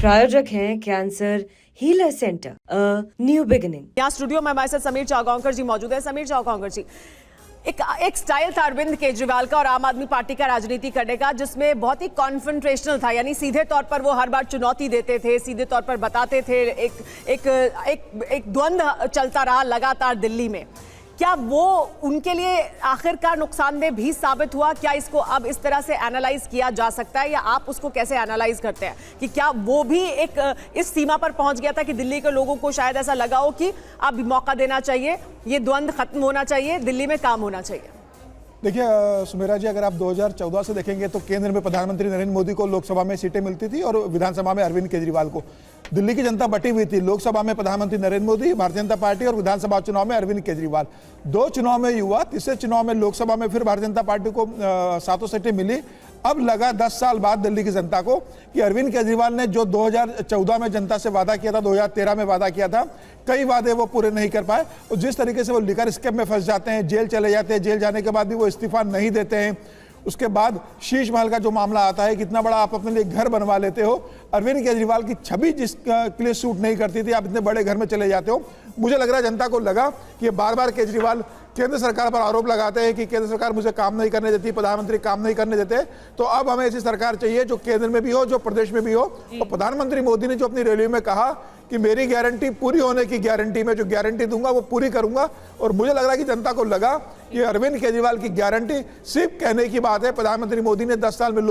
प्रायोजक हैं cancer healer centre, new beginning. यहाँ स्टूडियो में हमारे साथ समीर चागांवकर जी मौजूद है। समीर चागांवकर जी, एक स्टाइल था अरविंद केजरीवाल का और आम आदमी पार्टी का राजनीति करने का, जिसमें बहुत ही कॉन्फ्रंटेशनल था, यानी सीधे तौर पर वो हर बार चुनौती देते थे, सीधे तौर पर बताते थे। एक द्वंद्व चलता रहा लगातार दिल्ली में। क्या वो उनके लिए आखिरकार नुकसानदेह भी साबित हुआ? क्या इसको अब इस तरह से एनालाइज किया जा सकता है, या आप उसको कैसे एनालाइज करते हैं कि क्या वो भी एक इस सीमा पर पहुंच गया था कि दिल्ली के लोगों को शायद ऐसा लगा हो कि अब मौका देना चाहिए, ये द्वंद्व खत्म होना चाहिए, दिल्ली में काम होना चाहिए? देखिए सुमेरा जी, अगर आप 2014 से देखेंगे तो केंद्र में प्रधानमंत्री नरेंद्र मोदी को लोकसभा में सीटें मिलती थी और विधानसभा में अरविंद केजरीवाल को। दिल्ली की जनता बटी हुई थी, लोकसभा में प्रधानमंत्री नरेंद्र मोदी, भारतीय जनता पार्टी, और विधानसभा चुनाव में अरविंद केजरीवाल। 2 चुनाव में युवा, तीसरे चुनाव में लोकसभा में फिर भारतीय जनता पार्टी को 7 सीटें मिली। अब लगा 10 साल बाद दिल्ली की जनता को कि अरविंद केजरीवाल ने जो 2014 में जनता से वादा किया था, 2013 में वादा किया था, कई वादे वो पूरे नहीं कर पाए। और जिस तरीके से वो लिकर स्कैम में फंस जाते हैं, जेल चले जाते हैं, जेल जाने के बाद भी वो इस्तीफा नहीं देते हैं। उसके बाद शीश महल का जो मामला आता है, कितना बड़ा आप अपने लिए घर बनवा लेते हो, अरविंद केजरीवाल की छवि जिसके लिए सूट नहीं करती थी, आप इतने बड़े घर में चले जाते हो। मुझे लग रहा है जनता को लगा कि बार बार केजरीवाल केंद्र सरकार पर आरोप लगाते हैं कि केंद्र सरकार मुझे काम नहीं करने देती, प्रधानमंत्री काम नहीं करने देते, तो अब हमें ऐसी सरकार चाहिए जो केंद्र में भी हो, जो प्रदेश में भी हो। और प्रधानमंत्री मोदी ने जो अपनी रैली में कहा कि मेरी गारंटी पूरी होने की गारंटी, मैं जो गारंटी दूंगा वो पूरी करूंगा। और मुझे लग रहा है कि जनता को लगा कि अरविंद केजरीवाल की गारंटी सिर्फ कहने की बात है, प्रधानमंत्री मोदी ने 10 साल में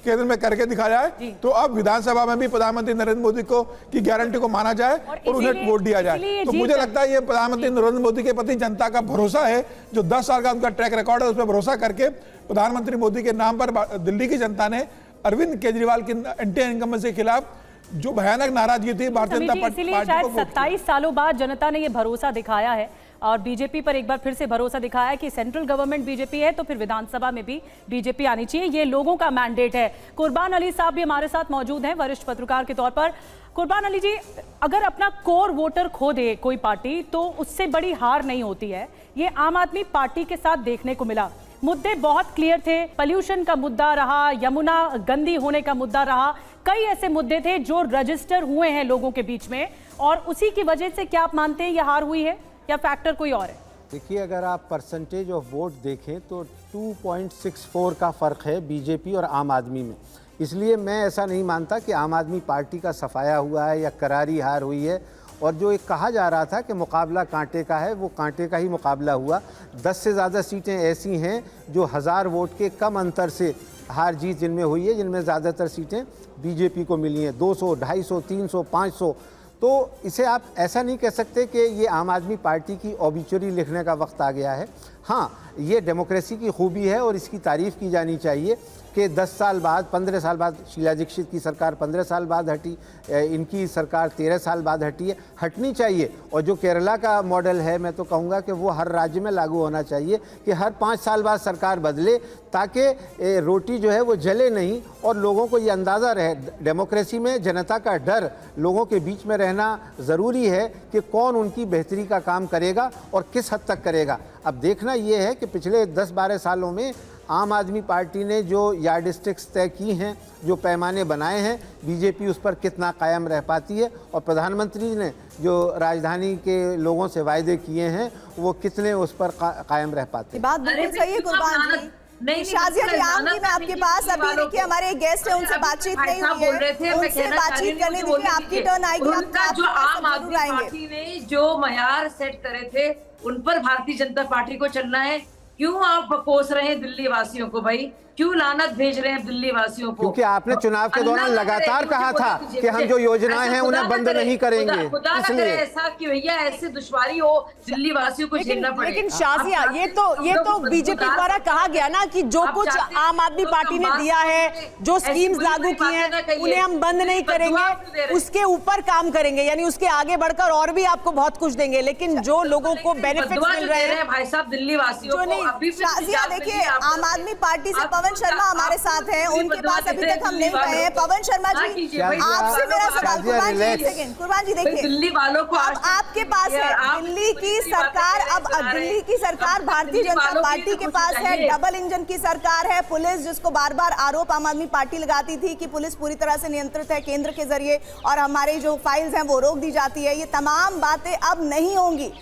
केंद्र में करके दिखाया है। तो अब विधानसभा में भी प्रधानमंत्री नरेंद्र मोदी को की गारंटी को माना जाए और उन्हें वोट दिया जाए। तो मुझे लगता है ये प्रधानमंत्री नरेंद्र मोदी के प्रति जनता का भरोसा है, जो 10 साल का उनका ट्रैक रिकॉर्ड है, उस पर भरोसा करके प्रधानमंत्री मोदी के नाम पर दिल्ली की जनता ने अरविंद केजरीवाल की एंटी इनकम्बेंसी के खिलाफ जो भयानक नाराजगी थी भारतीय जनता पार्टी को, शायद 27 सालों बाद जनता ने ये भरोसा दिखाया है और बीजेपी पर एक बार फिर से भरोसा दिखाया है कि सेंट्रल गवर्नमेंट बीजेपी है तो फिर विधानसभा में भी बीजेपी आनी चाहिए। ये लोगों का मैंडेट है। कुर्बान अली साहब भी हमारे साथ मौजूद हैं वरिष्ठ पत्रकार के तौर पर। कुर्बान अली जी, अगर अपना कोर वोटर खो दे कोई पार्टी तो उससे बड़ी हार नहीं होती है। ये आम आदमी पार्टी के साथ देखने को मिला। मुद्दे बहुत क्लियर थे, पॉल्यूशन का मुद्दा रहा, यमुना गंदी होने का मुद्दा रहा, कई ऐसे मुद्दे थे जो रजिस्टर हुए हैं लोगों के बीच में, और उसी की वजह से क्या आप मानते हैं यह हार हुई है या फैक्टर कोई और है? देखिए, अगर आप परसेंटेज ऑफ वोट देखें तो 2.64 का फ़र्क है बीजेपी और आम आदमी में। इसलिए मैं ऐसा नहीं मानता कि आम आदमी पार्टी का सफाया हुआ है या करारी हार हुई है। और जो एक कहा जा रहा था कि मुकाबला कांटे का है, वो कांटे का ही मुकाबला हुआ। 10 से ज़्यादा सीटें ऐसी हैं जो 1000 वोट के कम अंतर से हार जीत जिनमें हुई है, जिनमें ज़्यादातर सीटें बीजेपी को मिली हैं, 200, 250, 300, 500। तो इसे आप ऐसा नहीं कह सकते कि ये आम आदमी पार्टी की ऑबिचुरी लिखने का वक्त आ गया है। हाँ, ये डेमोक्रेसी की खूबी है और इसकी तारीफ़ की जानी चाहिए कि 10 साल बाद, 15 साल बाद, शीला दीक्षित की सरकार 15 साल बाद हटी, इनकी सरकार 13 साल बाद हटी है, हटनी चाहिए। और जो केरला का मॉडल है, मैं तो कहूँगा कि वो हर राज्य में लागू होना चाहिए कि हर 5 साल बाद सरकार बदले, ताकि रोटी जो है वो जले नहीं और लोगों को ये अंदाज़ा रहे। डेमोक्रेसी में जनता का डर, लोगों के बीच में रहना ज़रूरी है कि कौन उनकी बेहतरी का काम करेगा और किस हद तक करेगा। अब देखना ये है कि पिछले 10-12 सालों में आम आदमी पार्टी ने जो यार्डस्टिक्स तय की हैं, जो पैमाने बनाए हैं, बीजेपी उस पर कितना कायम रह पाती है, और प्रधानमंत्री ने जो राजधानी के लोगों से वायदे किए हैं वो कितने उस पर कायम रह पाते हैं। बात बिल्कुल सही है कुर्बान जी। शाजिया जी, आम जी, मैं आपके पास अभी देखिए हमारे एक गेस्ट है, उनसे बातचीत नहीं हुई है, उनसे बातचीत करने दीजिए, आपकी टर्न आएगी। जो आम आदमी पार्टी ने जो मयार सेट करे थे उन पर भारतीय जनता पार्टी को चलना है। क्यों आप कोस रहे हैं दिल्ली वासियों को भाई? क्यों लानत भेज रहे हैं दिल्ली वासियों को? क्योंकि आपने चुनाव के दौरान लगातार कहा था कि हम जो योजनाएं हैं उन्हें बंद नहीं करेंगे। इसलिए ऐसा कि भैया ऐसी दुश्वारी हो दिल्ली वासियों को झेलना पड़े। लेकिन शाजिया, ये तो बीजेपी द्वारा कहा गया ना कि जो कुछ आम आदमी पार्टी ने दिया है, जो स्कीम्स लागू की हैं, उन्हें हम बंद नहीं करेंगे, उसके ऊपर काम करेंगे, यानी उसके आगे बढ़कर और भी आपको बहुत कुछ देंगे। लेकिन जो लोगों को बेनिफिट मिल रहे हैं भाई साहब दिल्ली वासियों को, शाजिया देखिए, आम आदमी पार्टी से पवन शर्मा हमारे साथ हैं, उनके पास अभी तक हम नहीं गए हैं। पवन शर्मा जी, आपसे मेरा सवाल, कुर्बान जी एक सेकंड, कुर्बान जी देखिए, दिल्ली वालों को अब आपके पास है दिल्ली की सरकार, अब दिल्ली की सरकार भारतीय जनता पार्टी के पास है, डबल इंजन की सरकार है, पुलिस जिसको बार बार आरोप आम आदमी पार्टी लगाती थी कि पुलिस पूरी तरह से नियंत्रित है केंद्र के जरिए और हमारे जो फाइल्स हैं वो रोक दी जाती है, ये तमाम बातें अब नहीं होंगी।